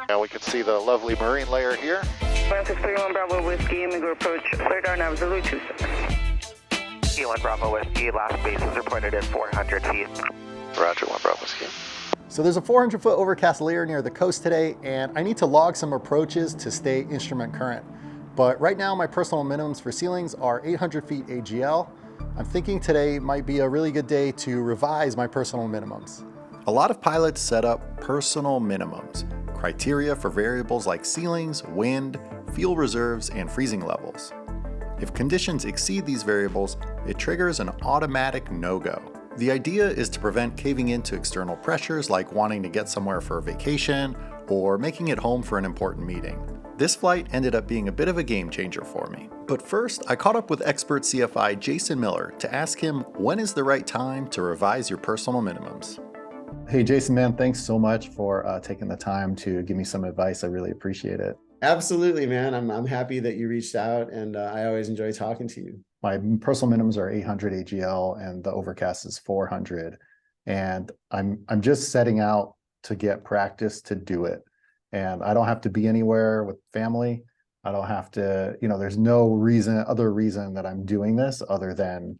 Now we can see the lovely marine layer here. 1631 Bravo Whiskey, Amigo Approach, cleared RNAV Zulu 26. 1 Bravo Whiskey, last base is reported at 400 feet. Roger, 1 Bravo Whiskey. So there's a 400-foot overcast layer near the coast today, and I need to log some approaches to stay instrument current. But right now, my personal minimums for ceilings are 800 feet AGL. I'm thinking today might be a really good day to revise my personal minimums. A lot of pilots set up personal minimums, criteria for variables like ceilings, wind, fuel reserves, and freezing levels. If conditions exceed these variables, it triggers an automatic no-go. The idea is to prevent caving into external pressures like wanting to get somewhere for a vacation or making it home for an important meeting. This flight ended up being a bit of a game changer for me. But first, I caught up with expert CFI Jason Miller to ask him when is the right time to revise your personal minimums. Hey Jason, man, thanks so much for taking the time to give me some advice. I really appreciate it. Absolutely, man. I'm happy that you reached out, and I always enjoy talking to you. My personal minimums are 800 AGL and the overcast is 400. And I'm just setting out to get practice to do it. And I don't have to be anywhere with family. I don't have to, there's no other reason that I'm doing this other than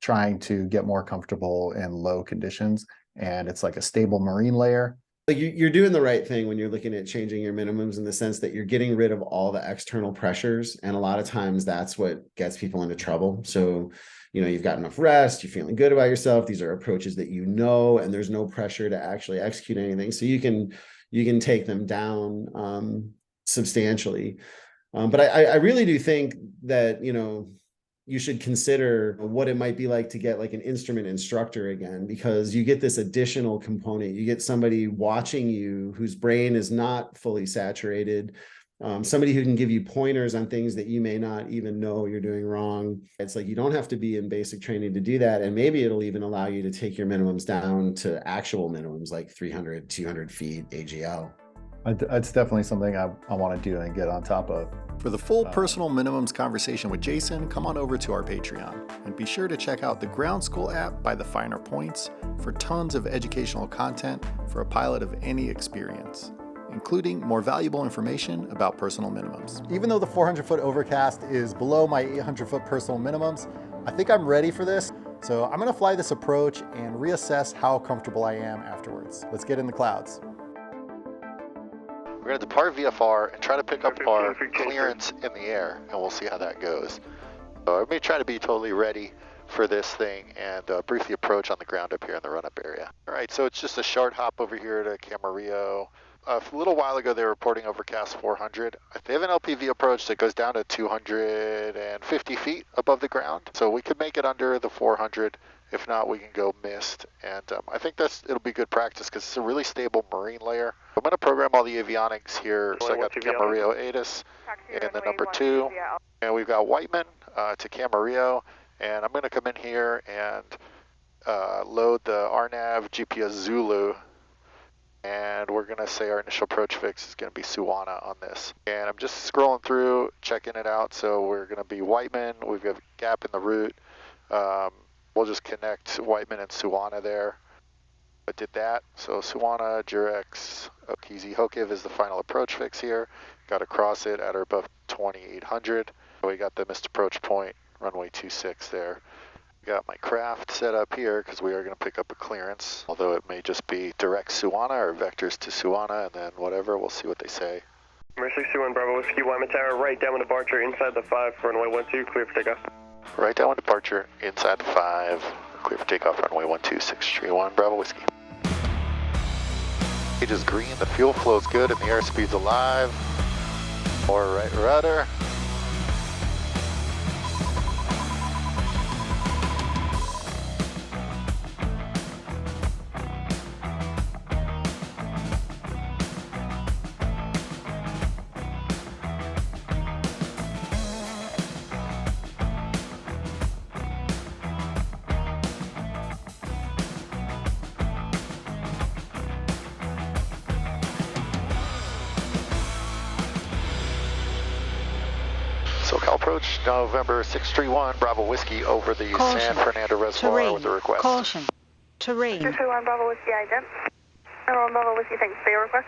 trying to get more comfortable in low conditions. And it's like a stable marine layer. Like you're doing the right thing when you're looking at changing your minimums in the sense that you're getting rid of all the external pressures. And a lot of times that's what gets people into trouble. So, you've got enough rest, you're feeling good about yourself. These are approaches that and there's no pressure to actually execute anything. So you can take them down substantially. But I really do think that, you should consider what it might be like to get like an instrument instructor again, because you get this additional component. You get somebody watching you whose brain is not fully saturated, somebody who can give you pointers on things that you may not even know you're doing wrong. It's like you don't have to be in basic training to do that. And maybe it'll even allow you to take your minimums down to actual minimums like 300, 200 feet AGL. It's definitely something I want to do and get on top of. For the full personal minimums conversation with Jason, come on over to our Patreon. And be sure to check out the Ground School app by the Finer Points for tons of educational content for a pilot of any experience, including more valuable information about personal minimums. Even though the 400-foot overcast is below my 800-foot personal minimums, I think I'm ready for this. So I'm going to fly this approach and reassess how comfortable I am afterwards. Let's get in the clouds. We're going to depart VFR and try to pick up our clearance in the air, and we'll see how that goes. So I'm going to try to be totally ready for this thing and briefly approach on the ground up here in the run-up area. All right, so it's just a short hop over here to Camarillo. A little while ago, they were reporting overcast 400. They have an LPV approach that goes down to 250 feet above the ground, so we could make it under the 400. If not, we can go missed, and I think it'll be good practice because it's a really stable marine layer. I'm going to program all the avionics here. So I got the Camarillo ATIS and the number 2, and we've got Whiteman to Camarillo, and I'm going to come in here and load the RNAV GPS Zulu, and we're going to say our initial approach fix is going to be Suwana on this. And I'm just scrolling through, checking it out. So we're going to be Whiteman. We've got a gap in the route. We'll just connect Whiteman and Suwana there. I did that. So Suwana, Jurex, Okizi, Hokiv is the final approach fix here. Got to cross it at or above 2800. We got the missed approach point, runway 26 there. Got my craft set up here because we are going to pick up a clearance, although it may just be direct Suwana or vectors to Suwana, and then whatever, we'll see what they say. Mercy 61 Bravo Whiskey, Wyman Tower, right downwind departure inside the 5, runway 12, clear for takeoff. Right downwind departure inside the 5, clear for takeoff, runway 12, 631 Bravo Whiskey. Gauge is green, the fuel flow is good, and the airspeed's alive. More right rudder. SoCal approach, November 631, Bravo Whiskey over the Caution. San Fernando Reservoir Terrain. with a request. Caution. Terrain. 631 Bravo Whiskey, ident. 1 Bravo Whiskey, thanks for your request.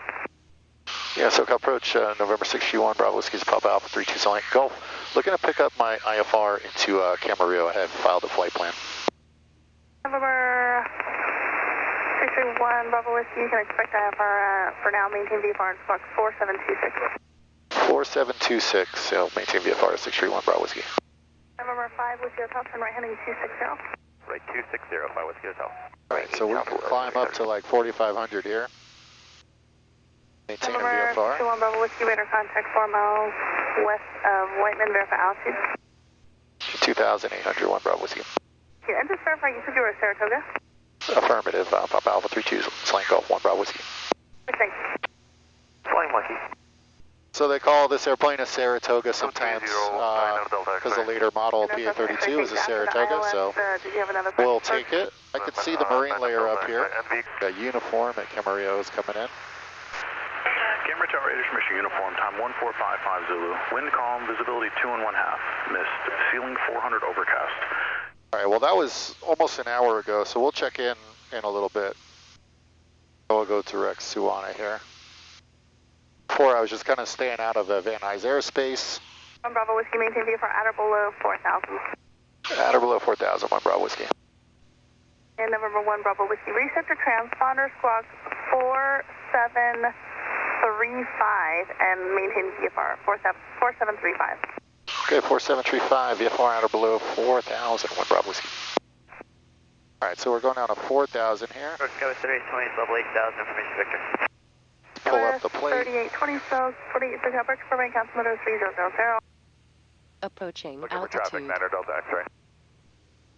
Yeah, SoCal Approach, November 631, Bravo Whiskey's Papa Alpha 32 Select Golf. Looking to pick up my IFR into Camarillo. I have filed a flight plan. November 631, Bravo Whiskey, you can expect IFR for now, maintain VFR and Fox 4726. 4726, so maintain VFR 631, Bravo Whiskey. November 5, Whiskey Hotel, turn right heading 260. Right, 260, 5 Whiskey Hotel. Right, so we can climb up to like 4,500 here. Maintain a November VFR. 21, Bravo Whiskey, radar contact 4 miles west of Whiteman, verify altitude. 2,801, Bravo Whiskey. Yeah, and just verify, you said you were at Saratoga? Affirmative, Papa Alpha 32 Select Golf 1, Bravo Whiskey. Thanks. Flying Monkey. So they call this airplane a Saratoga sometimes because the later model PA-32 is a Saratoga, so we'll take it. I can see the marine layer up here. A uniform at Camarillo is coming in. Camera Tower 8 mission uniform, time 1455 Zulu. Wind calm, visibility 2.5. Mist, ceiling 400 overcast. All right, well that was almost an hour ago, so we'll check in a little bit. We'll go to Jurex Suwana here. Before I was just kind of staying out of the Van Nuys airspace. 1 Bravo Whiskey, maintain VFR at or below 4,000. At or below 4,000, 1 Bravo Whiskey. And November 1 Bravo Whiskey, reset your transponder squawk 4735 and maintain VFR 4735. Okay, 4735, VFR at or below 4,000, 1 Bravo Whiskey. All right, so we're going down to 4,000 here. Go 3820, level 8,000, information Victor. Pull up the plate. 3820 cells, 48 SoCal Approach, Burbank, altimeter 3000. Approaching Looking for traffic, altitude. 9 Delta X-ray.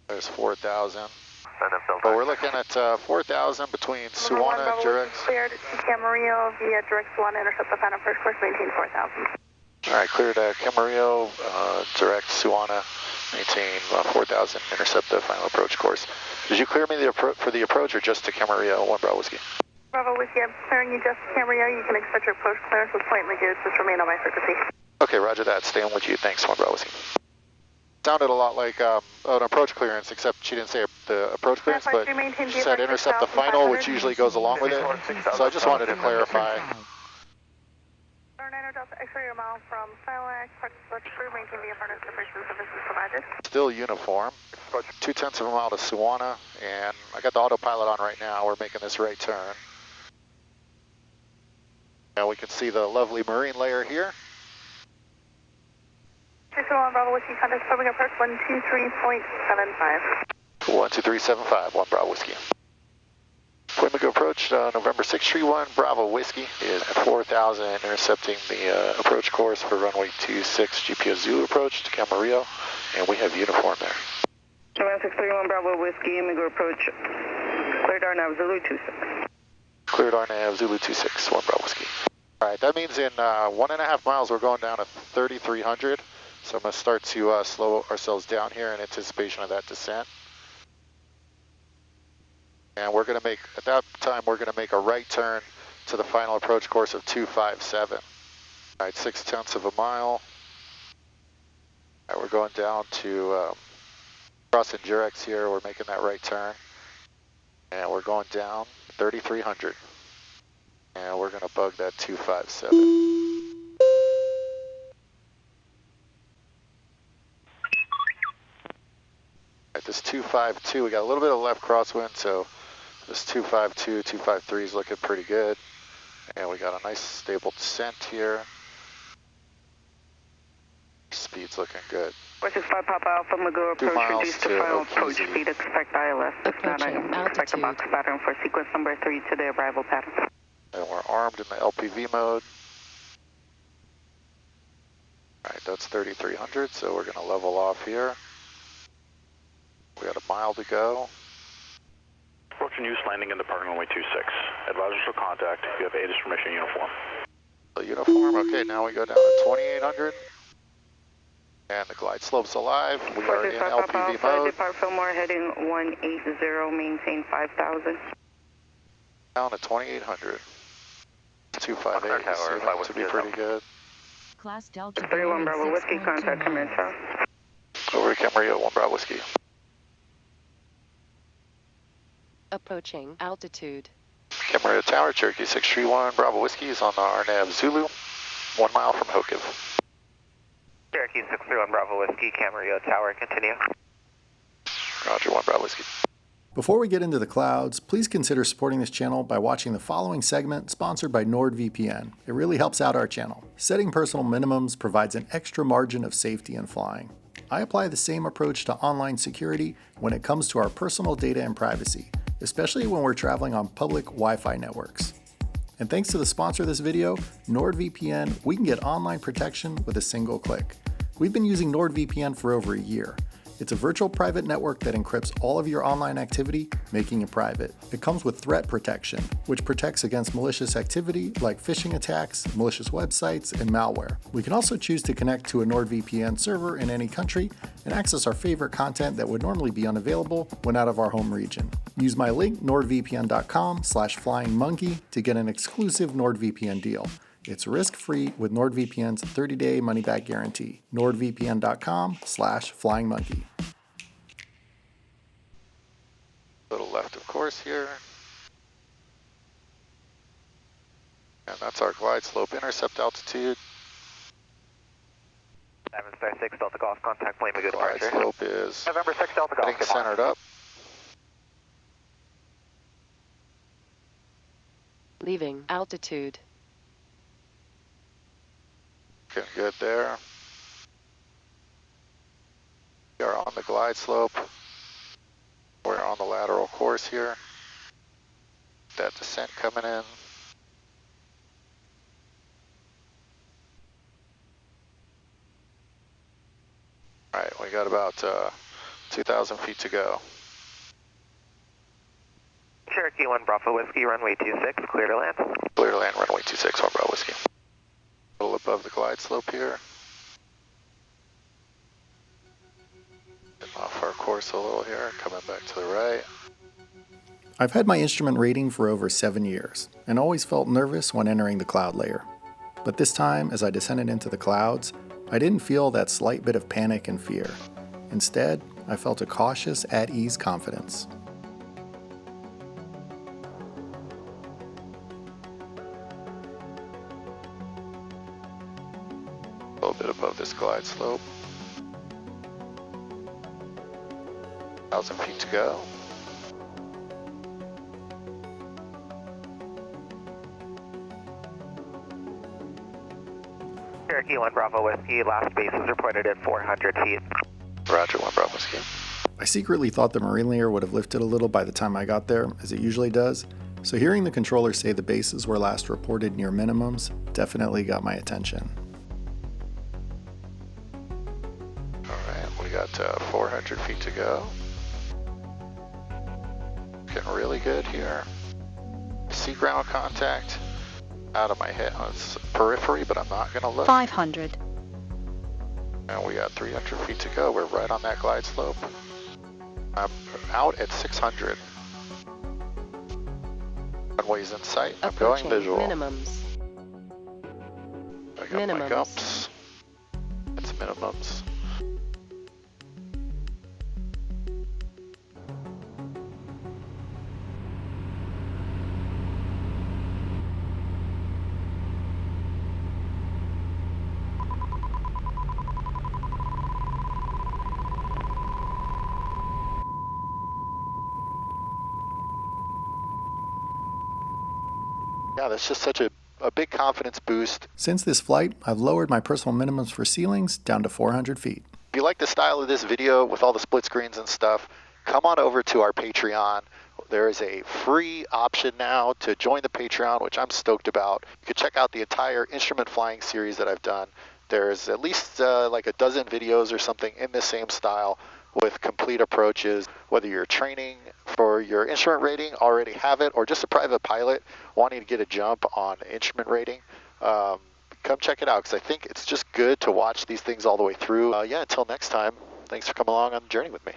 There's 4,000. 9 Delta. But we're looking at 4,000 between Suwana, Jurex. Jurex. Cleared to Camarillo via Jurex Suwana, intercept the final first course, maintain 4,000. All right, cleared Camarillo, Jurex, Suwana, maintain 4,000, intercept the final approach course. Did you clear me for the approach or just to Camarillo, 1 Bravo Whiskey? Bravo Whiskey, I'm clearing you just to Camarillo. You can expect your approach clearance with point good. Just remain on my frequency. Okay, roger that. Staying with you. Thanks, 1 Bravo Whiskey. Sounded a lot like an approach clearance, except she didn't say the approach clearance, but she said intercept the final, which usually goes along with it. So I just wanted to clarify. 9 Delta X-ray, a mile from Silac, practice crew, maintain VFR separation services provided. Still uniform. 0.2 of a mile to Suwana, and I got the autopilot on right now. We're making this right turn. Now we can see the lovely marine layer here. 601 Bravo Whiskey, contact probing approach 123.75. 12375, 1 Bravo Whiskey. Appointment approach, November 631, Bravo Whiskey is at 4,000, intercepting the approach course for runway 26, GPS Zulu approach to Camarillo, and we have uniform there. November 631 Bravo Whiskey, Indigo approach, cleared RNAV Zulu 26. Cleared RNAV Zulu 26, 1 Bravo Whiskey. All right, that means in 1.5 miles we're going down to 3,300, so I'm going to start to slow ourselves down here in anticipation of that descent. And we're going to make, at that time, we're going to make a right turn to the final approach course of 257. All right, 0.6 of a mile. All right, we're going down to crossing Jurex here. We're making that right turn. And we're going down 3,300. And we're going to bug that 257. At this 252, we got a little bit of left crosswind, so this 252, 253 is looking pretty good. And we got a nice stable descent here. Speed's looking good. 465 Papa Alpha, Magoo approach, reduce to final approach speed, expect ILS. If not, expect a box pattern for sequence number 3 to the arrival pattern. And we're armed in the LPV mode. All right, that's 3,300, so we're gonna level off here. We got a mile to go. Approaching use landing and departing runway 26. Advisors for contact. You have ATIS permission uniform. The uniform, okay, now we go down to 2,800. And the glide slope's alive. We are in LPV mode. Depart Fillmore heading 180, maintain 5,000. Down to 2,800. 258 seems to be pretty good. Class Delta 31 Bravo Whiskey, contact Camarillo. Over to Camarillo, 1 Bravo Whiskey. Approaching altitude. Camarillo Tower, Cherokee 631, Bravo Whiskey is on the RNAV Zulu, 1 mile from Hokiv. Cherokee 631, Bravo Whiskey, Camarillo Tower, continue. Roger, 1 Bravo Whiskey. Before we get into the clouds, please consider supporting this channel by watching the following segment sponsored by NordVPN. It really helps out our channel. Setting personal minimums provides an extra margin of safety in flying. I apply the same approach to online security when it comes to our personal data and privacy, especially when we're traveling on public Wi-Fi networks. And thanks to the sponsor of this video, NordVPN, we can get online protection with a single click. We've been using NordVPN for over a year. It's a virtual private network that encrypts all of your online activity, making it private. It comes with threat protection, which protects against malicious activity like phishing attacks, malicious websites, and malware. We can also choose to connect to a NordVPN server in any country and access our favorite content that would normally be unavailable when out of our home region. Use my link nordvpn.com/flyingmonkey to get an exclusive NordVPN deal. It's risk-free with NordVPN's 30-day money-back guarantee. nordvpn.com/flyingmonkey. A little left of course here. And that's our glide slope intercept altitude. 7-6 Delta Golf, contact plane, good Glide departure. slope is November 6 Delta Golf, getting centered up. Leaving altitude. Getting good there. We are on the glide slope. We're on the lateral course here. That descent coming in. Alright, we got about 2,000 feet to go. Cherokee 1 Bravo Whiskey, runway 26, clear to land. Clear to land, runway 26, 1 Bravo Whiskey. A little above the glide slope here. Getting off our course a little here, coming back to the right. I've had my instrument rating for over 7 years and always felt nervous when entering the cloud layer. But this time, as I descended into the clouds, I didn't feel that slight bit of panic and fear. Instead, I felt a cautious, at-ease confidence. A little bit above this glide slope. 1,000 feet to go. Cherokee 1 Bravo Whiskey, last base is reported at 400 feet. Roger, 1 Bravo Whiskey. I secretly thought the marine layer would have lifted a little by the time I got there, as it usually does, so hearing the controller say the bases were last reported near minimums definitely got my attention. Alright, we got 400 feet to go. Getting really good here. See ground contact. Out of my head, it's periphery, but I'm not going to look. 500. And we got 300 feet to go. We're right on that glide slope. I'm out at 600. Runway's in sight. I'm going visual. Minimums. I got my gumps. It's minimums. Yeah, that's just such a big confidence boost. Since this flight, I've lowered my personal minimums for ceilings down to 400 feet. If you like the style of this video with all the split screens and stuff, come on over to our Patreon. There is a free option now to join the Patreon, which I'm stoked about. You can check out the entire instrument flying series that I've done. There's at least like a dozen videos or something in the same style with complete approaches, whether you're training for your instrument rating, already have it, or just a private pilot wanting to get a jump on instrument rating. Come check it out, because I think it's just good to watch these things all the way through. Yeah, until next time, thanks for coming along on the journey with me.